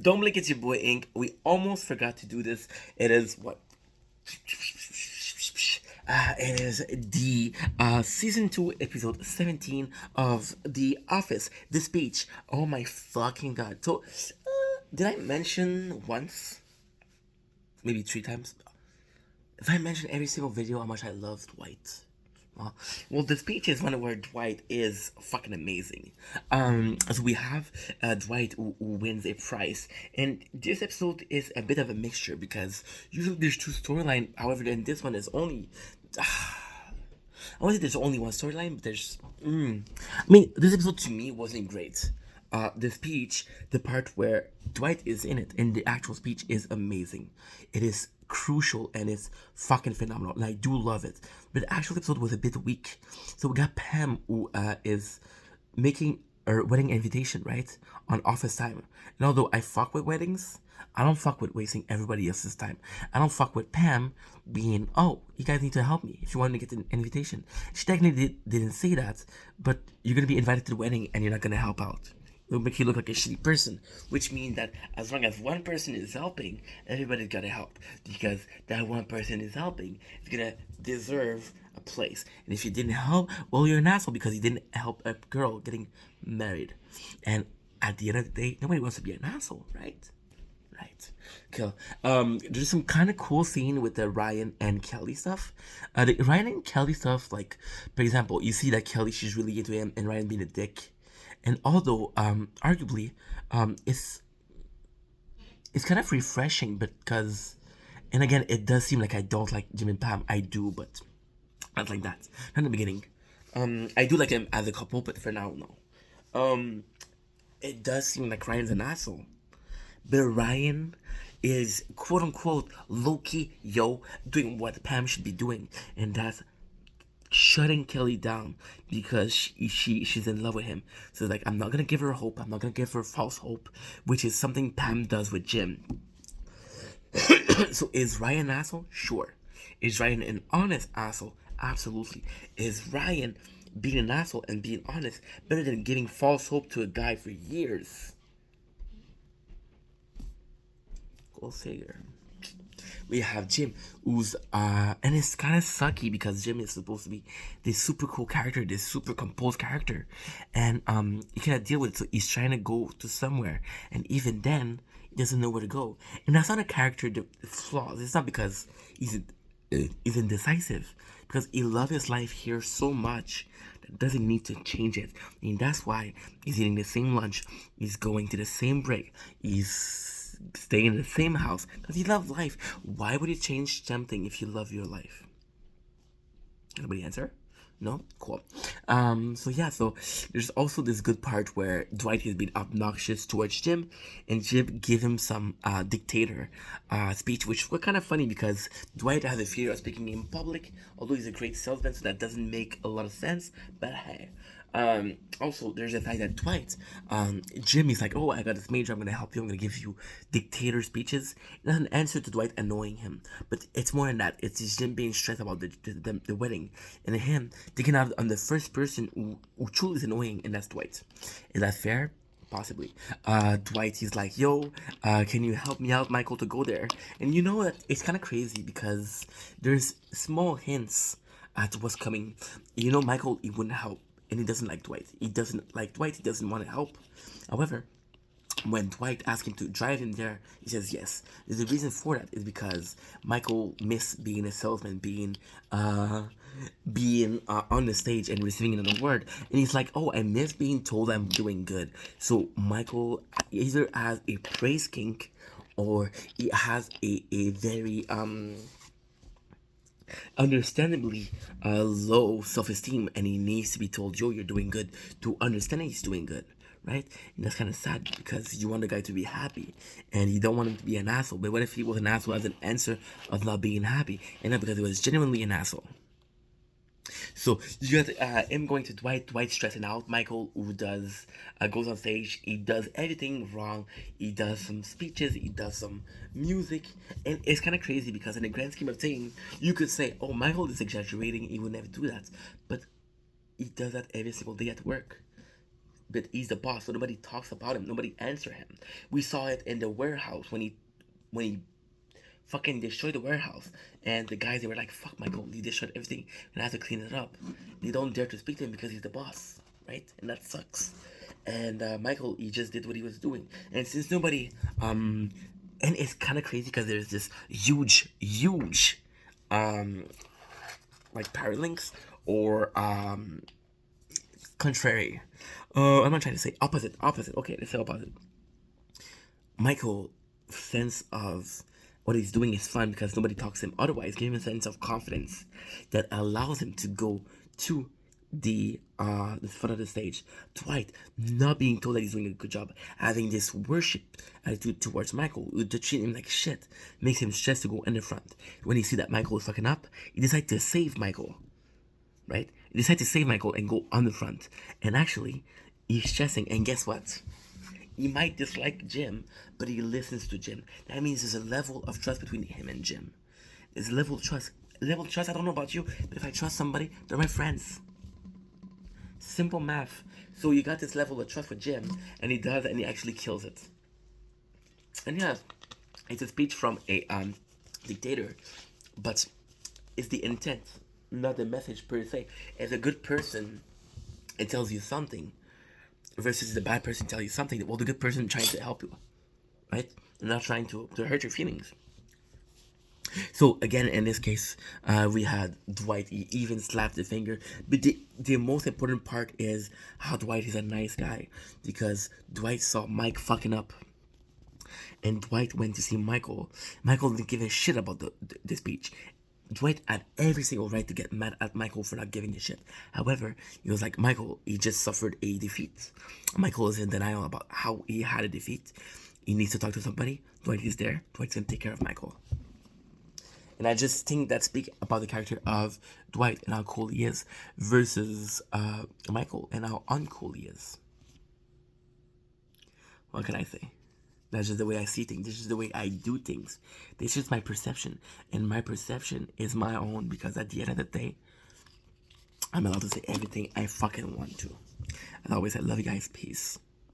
Don't blink, it's your boy Ink. We almost forgot to do this. It is what? It is the season 2, episode 17 of The Office. The speech. Oh my fucking god. So, did I mention once? Maybe 3 times? If I mention every single video how much I love Dwight. Well, the speech is one where Dwight is fucking amazing. So we have Dwight who wins a prize, and this episode is a bit of a mixture because usually there's two storylines. However, in this one, there's only I won't say there's only one storyline, but there's. I mean, this episode to me wasn't great. The speech, the part where Dwight is in it, and the actual speech is amazing. It is crucial and it's fucking phenomenal, and I do love it. But the actual episode was a bit weak. So we got Pam, who is making a wedding invitation, right? On office time. And although I fuck with weddings, I don't fuck with wasting everybody else's time. I don't fuck with Pam being, oh, you guys need to help me if you want to get an invitation. She technically didn't say that, but you're going to be invited to the wedding and you're not going to help out. It'll make you look like a shitty person, which means that as long as one person is helping, everybody's gotta help because that one person is helping is gonna deserve a place. And if you didn't help, well, you're an asshole because you didn't help a girl getting married. And at the end of the day, nobody wants to be an asshole, right? Right. Cool. There's some kind of cool scene with the Ryan and Kelly stuff. The Ryan and Kelly stuff, like, for example, you see that Kelly, she's really into him, and Ryan being a dick. And although, arguably, it's kind of refreshing because, and again, it does seem like I don't like Jim and Pam. I do, but not like that. Not in the beginning. I do like them as a couple, but for now, no. Um, it does seem like Ryan's an asshole. But Ryan is quote unquote low key, yo, doing what Pam should be doing, and that's shutting Kelly down because she's in love with him. So like, I'm not gonna give her hope. I'm not gonna give her false hope, which is something Pam does with Jim. So is Ryan an asshole? Sure. Is Ryan an honest asshole? Absolutely. Is Ryan being an asshole and being honest better than giving false hope to a guy for years? Go figure. We have Jim, who's and it's kind of sucky because Jim is supposed to be this super cool character, this super composed character, and he cannot deal with it, so he's trying to go to somewhere, and even then, he doesn't know where to go, and that's not a character flaws. It's not because he's indecisive, because he loves his life here so much that doesn't need to change it. I mean, that's why he's eating the same lunch, he's going to the same break, he's staying in the same house because he loves life. Why would you change something if you love your life? Anybody answer? No? Cool. So yeah, so there's also this good part where Dwight has been obnoxious towards Jim, and Jim give him some dictator speech, which was kind of funny because Dwight has a fear of speaking in public, although he's a great salesman, so that doesn't make a lot of sense, but hey. Also, there's the fact that Dwight, Jim is like, oh, I got this major, I'm gonna help you, I'm gonna give you dictator speeches. That's an answer to Dwight annoying him, but it's more than that. It's just Jim being stressed about the wedding, and him taking out on the first person who truly is annoying, and that's Dwight. Is that fair? Possibly. Dwight, he's like, yo, can you help me out, Michael, to go there? And you know that it's kind of crazy because there's small hints at what's coming. You know, Michael, he wouldn't help, and he doesn't like Dwight. He doesn't like Dwight. He doesn't want to help. However, when Dwight asks him to drive him there, he says yes. There's a reason for that is because Michael missed being a salesman, being on the stage and receiving an award, and he's like, "Oh, I miss being told I'm doing good." So Michael either has a praise kink, or he has a very understandably low self-esteem, and he needs to be told, yo, you're doing good, to understand he's doing good, right? And that's kind of sad because you want the guy to be happy and you don't want him to be an asshole. But what if he was an asshole as an answer of not being happy, and not because he was genuinely an asshole? So you got him going to Dwight. Dwight stressing out. Michael, who does goes on stage. He does everything wrong. He does some speeches. He does some music, and it's kind of crazy because in the grand scheme of things, you could say, "Oh, Michael is exaggerating. He would never do that," but he does that every single day at work. but he's the boss, so nobody talks about him. Nobody answer him. We saw it in the warehouse when he fucking destroyed the warehouse, and the guys they were like, "Fuck, Michael, he destroyed everything, and I have to clean it up." They don't dare to speak to him because he's the boss, right? And that sucks. And Michael, he just did what he was doing, and since nobody, and it's kind of crazy because there's this huge, um, like paralinks or contrary. I'm not trying to say opposite. Opposite. Okay, let's say opposite. Michael sense of what he's doing is fun because nobody talks to him otherwise, give him a sense of confidence that allows him to go to the front of the stage. Dwight not being told that he's doing a good job, having this worship attitude towards Michael, to treat him like shit, makes him stressed to go in the front. When he see that Michael is fucking up, he decides to save Michael. Right? He decides to save Michael and go on the front. And actually, he's stressing, and guess what? He might dislike Jim, but he listens to Jim. That means there's a level of trust between him and Jim. There's a level of trust. Level of trust, I don't know about you, but if I trust somebody, they're my friends. Simple math. So you got this level of trust with Jim, and he does, and he actually kills it. And yeah, it's a speech from a dictator, but it's the intent, not the message per se. As a good person, it tells you something, versus the bad person tell you something. Well, the good person trying to help you, right? Not trying to hurt your feelings. So again, in this case, we had Dwight. He even slapped the finger. But the most important part is how Dwight is a nice guy, because Dwight saw Mike fucking up, and Dwight went to see Michael. Michael didn't give a shit about the speech. Dwight had every single right to get mad at Michael for not giving a shit. However, he was like, Michael, he just suffered a defeat. Michael is in denial about how he had a defeat. He needs to talk to somebody. Dwight is there. Dwight's gonna take care of Michael. And I just think that speaks about the character of Dwight and how cool he is versus Michael and how uncool he is. What can I say? That's just the way I see things. This is the way I do things. This is my perception. And my perception is my own, because at the end of the day, I'm allowed to say everything I fucking want to. As always, I love you guys. Peace.